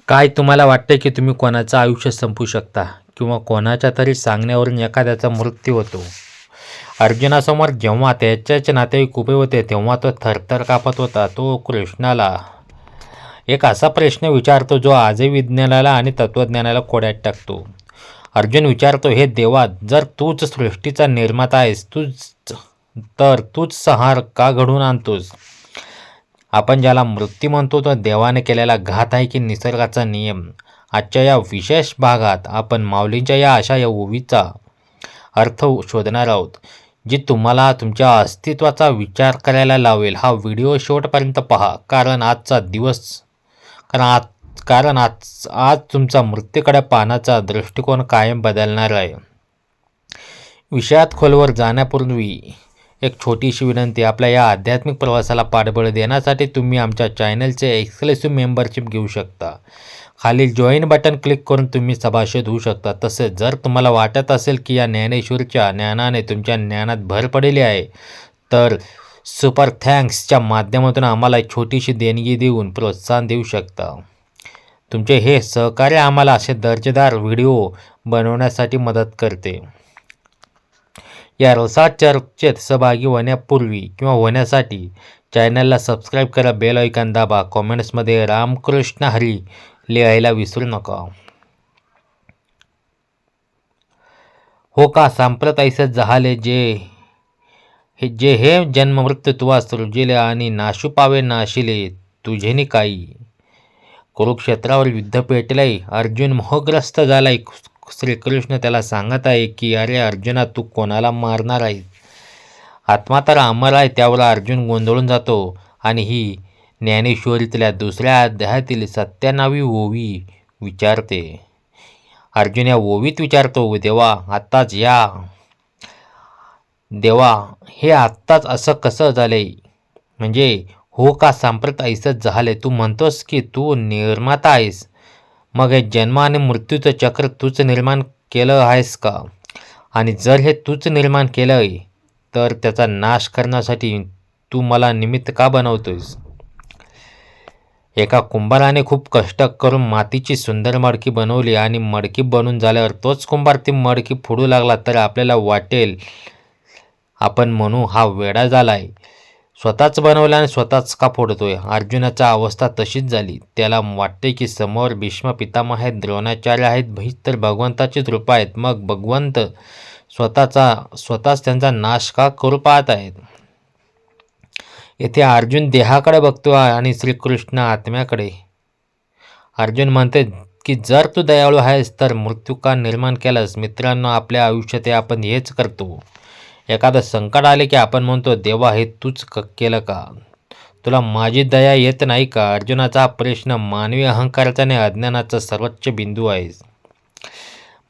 काय तुम्हाला वाटते की तुम्ही कोणाचं आयुष्य संपवू शकता किंवा कोणाच्या तरी सांगण्यावरून एखाद्याचा मृत्यू होतो? अर्जुनासमोर जेव्हा त्याच्याच नातेवाईक उभे होते तेव्हा तो थरथर कापत होता. तो कृष्णाला एक असा प्रश्न विचारतो जो आजही विज्ञानाला आणि तत्त्वज्ञानाला कोड्यात टाकतो. अर्जुन विचारतो, हे देवा, जर तूच सृष्टीचा निर्माता आहेस तूच संहार का घडवून आणतोस? आपण ज्याला मृत्यू म्हणतो तो देवाने केलेला घात आहे की निसर्गाचा नियम? आजच्या या विशेष भागात आपण माऊलींच्या या ओवीचा अर्थ शोधणार आहोत, जी तुम्हाला तुमच्या अस्तित्वाचा विचार करायला लावेल. हा व्हिडिओ शेवटपर्यंत पहा, कारण आज तुमचा मृत्यूकडे पाहण्याचा दृष्टिकोन कायम बदलणार आहे. विषयात खोलवर जाण्यापूर्वी एक छोटीशी विनंती. आपल्या या आध्यात्मिक प्रवासाला पाठबळ देण्यासाठी तुम्ही आमच्या चॅनलचे एक्सक्लुसिव्ह मेंबरशिप घेऊ शकता. खालील जॉईन बटन क्लिक करून तुम्ही सभासद होऊ शकता. तसेच जर तुम्हाला वाटत असेल की या ज्ञानेश्वरीच्या ज्ञानाने तुमच्या ज्ञानात भर पडली आहे तर सुपर थँक्सच्या माध्यमातून आम्हाला एक छोटीशी देणगी देऊन प्रोत्साहन देऊ शकता. तुमचे हे सहकार्य आम्हाला असे दर्जेदार व्हिडिओ बनवण्यासाठी मदत करते. या रसाळ चर्चेत सहभागी होण्यापूर्वी किंवा होण्यासाठी चॅनलला सबस्क्राईब करा, बेल आयकॉन दाबा, कॉमेंट्समध्ये रामकृष्ण हरी लिहायला विसरू नका. हो का सांप्रत ऐसे झाले जे हे जन्ममृत्यू तुवा सृजिले आणि नाशू पावे नाशिले तुझेनी काही. कुरुक्षेत्रावर युद्ध पेटलंय, अर्जुन मोहग्रस्त झालाय. श्रीकृष्ण त्याला सांगत आहे की अरे अर्जुना, तू कोणाला मारणार आहे? आत्मा तर अमर आहे. त्यावर अर्जुन गोंधळून जातो आणि ही ज्ञानेश्वरीतल्या दुसऱ्या अध्यायातील 97वी ओवी विचारते. अर्जुन या ओवीत विचारतो, देवा हे आत्ताच असं कसं झालंय? म्हणजे हो का सांप्रत ऐसंच झालंय? तू म्हणतोस की तू निर्माता आहेस, मग हे जन्म आणि मृत्यूचं चक्र तूच निर्माण केलं आहेस का? आणि जर हे तूच निर्माण केलं आहे तर त्याचा नाश करण्यासाठी तू मला निमित्त का बनवतोयस? एका कुंभाराने खूप कष्ट करून मातीची सुंदर मडकी बनवली आणि मडकी बनून झाल्यावर तोच कुंभार ती मडकी फोडू लागला तर आपल्याला वाटेल, आपण म्हणू हा वेडा झालाय. स्वतःच बनवलं आणि स्वतःच का फोडतोय? अर्जुनाची अवस्था तशीच झाली. त्याला वाटते की समोर भीष्म पितामह आहेत, द्रोणाचार्य आहेत, भीष्म तर भगवंताचीच रूप आहेत. मग भगवंत स्वतःच त्यांचा नाश का करू पाहत आहेत? येथे अर्जुन देहाकडे बघतो आणि श्रीकृष्ण आत्म्याकडे. अर्जुन म्हणते की जर तू दयाळू आहेस तर मृत्यू का निर्माण केलास? मित्रांनो, आपल्या आयुष्यात आपण हेच करतो. एखादं संकट आले की आपण म्हणतो, देवा हे तूच केलं का? तुला माझी दया येत नाही का? अर्जुनाचा हा प्रश्न मानवी अहंकाराचा आणि अज्ञानाचा सर्वोच्च बिंदू आहे.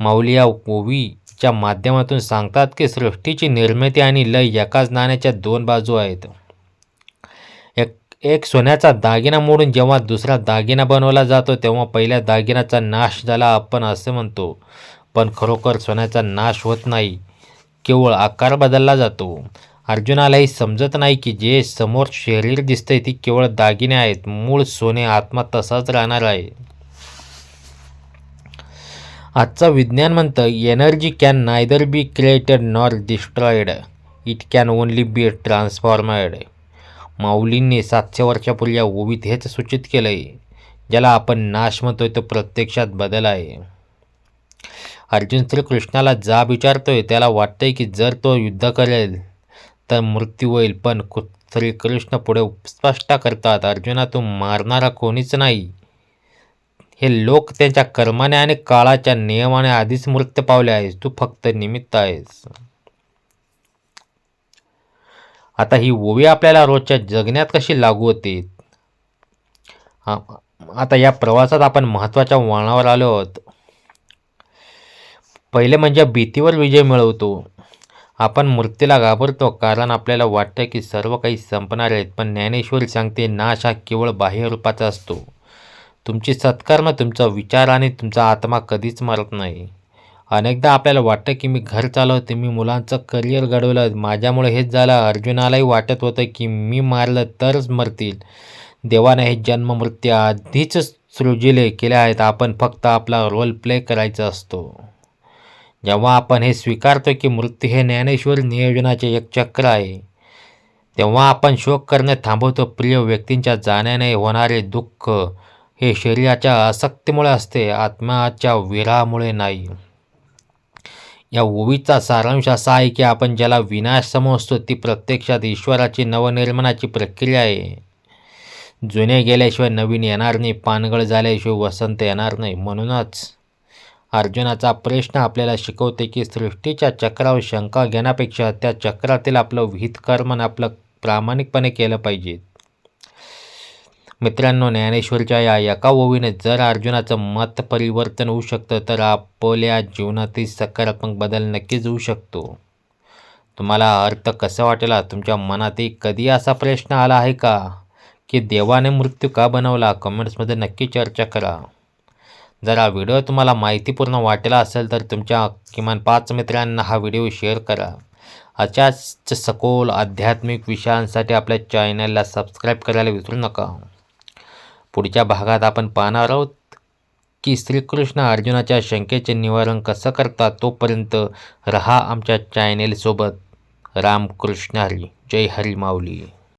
माऊली या ओवीच्या माध्यमातून सांगतात की सृष्टीची निर्मिती आणि लय एकाच नाण्याच्या दोन बाजू आहेत. एक सोन्याचा दागिना मोडून जेव्हा दुसरा दागिना बनवला जातो तेव्हा पहिल्या दागिन्याचा नाश झाला आपण असे म्हणतो, पण खरोखर सोन्याचा नाश होत नाही, केवळ आकार बदलला जातो. अर्जुनालाही समजत नाही की जे समोर शरीर दिसतंय ती केवळ दागिने आहेत. मूळ सोने आत्मा तसाच राहणार आहे. आजचं विज्ञान म्हणतं energy can neither be created nor destroyed, it can only be transformed. माऊलींनी 700 वर्षापूर्वी या ओवीत हेच सूचित केलंय. ज्याला आपण नाश म्हणतोय तो प्रत्यक्षात बदल आहे. अर्जुन श्रीकृष्णाला जाब विचारतोय. त्याला वाटतंय की जर तो युद्ध करेल तर मृत्यू होईल, पण श्रीकृष्ण पुढे स्पष्ट करतात, अर्जुना, तू मारणारा कोणीच नाही. हे लोक त्यांच्या कर्माने आणि काळाच्या नियमाने आधीच मृत्यू पावले आहेस. तू फक्त निमित्त आहेस. आता ही ओवी आपल्याला रोजच्या जगण्यात कशी लागू होते? आता या प्रवासात आपण महत्त्वाच्या वळणावर आलो आहोत. पहिले म्हणजे भीतीवर विजय मिळवतो. आपण मृत्यूला घाबरतो कारण आपल्याला वाटतं की सर्व काही संपणार आहेत, पण ज्ञानेश्वरी सांगते नाश हा केवळ बाह्य रूपाचा असतो. तुमची सत्कर्म, तुमचा विचार आणि तुमचा आत्मा कधीच मरत नाही. अनेकदा आपल्याला वाटतं की मी घर चालवते, मी मुलांचं करिअर घडवलं, माझ्यामुळे हेच झालं. अर्जुनालाही वाटत होतं की मी मारलं तरच मरतील. देवाने हे जन्म मृत्यू आधीच सृजिले केल्या आहेत. आपण फक्त आपला रोल प्ले करायचा असतो. जेव्हा आपण हे स्वीकारतो की मृत्यू हे ज्ञानेश्वर नियोजनाचे एक चक्र आहे, तेव्हा आपण शोक करणे थांबवतो. प्रिय व्यक्तींच्या जाण्याने होणारे दुःख हे शरीराच्या आसक्तीमुळे असते, आत्म्याच्या विरहामुळे नाही. या ओवीचा सारांश असा आहे की आपण ज्याला विनाश समजतो ती प्रत्यक्षात ईश्वराची नवनिर्माणाची प्रक्रिया आहे. जुने गेल्याशिवाय नवीन येणार नाही, पानगळ झाल्याशिवाय वसंत येणार नाही. म्हणूनच अर्जुनाचा प्रश्न आपल्याला शिकवते की सृष्टीच्या चक्रावर शंका घेण्यापेक्षा त्या चक्रातील आपलं विहित कर्म आपलं प्रामाणिकपणे केलं पाहिजे. मित्रांनो, ज्ञानेश्वरच्या या एका ओवीने जर अर्जुनाचं मत परिवर्तन होऊ शकतं तर आपल्या जीवनातील सकारात्मक बदल नक्कीच होऊ शकतो. तुम्हाला अर्थ कसा वाटेला? तुमच्या मनातही कधी असा प्रश्न आला आहे का की देवाने मृत्यू का बनवला? कमेंट्समध्ये नक्की चर्चा करा. जर हा व्हिडिओ तुम्हाला माहितीपूर्ण वाटला असेल तर तुमच्या किमान 5 मित्रांना हा व्हिडिओ शेअर करा. अशाच सखोल आध्यात्मिक विषयांसाठी आपल्या चॅनलला सबस्क्राईब करायला विसरू नका. पुढच्या भागात आपण पाहणार आहोत की श्रीकृष्ण अर्जुनाच्या शंकेचे निवारण कसं करतात. तोपर्यंत रहा आमच्या चॅनेलसोबत. रामकृष्ण हरी. जय हरी माऊली.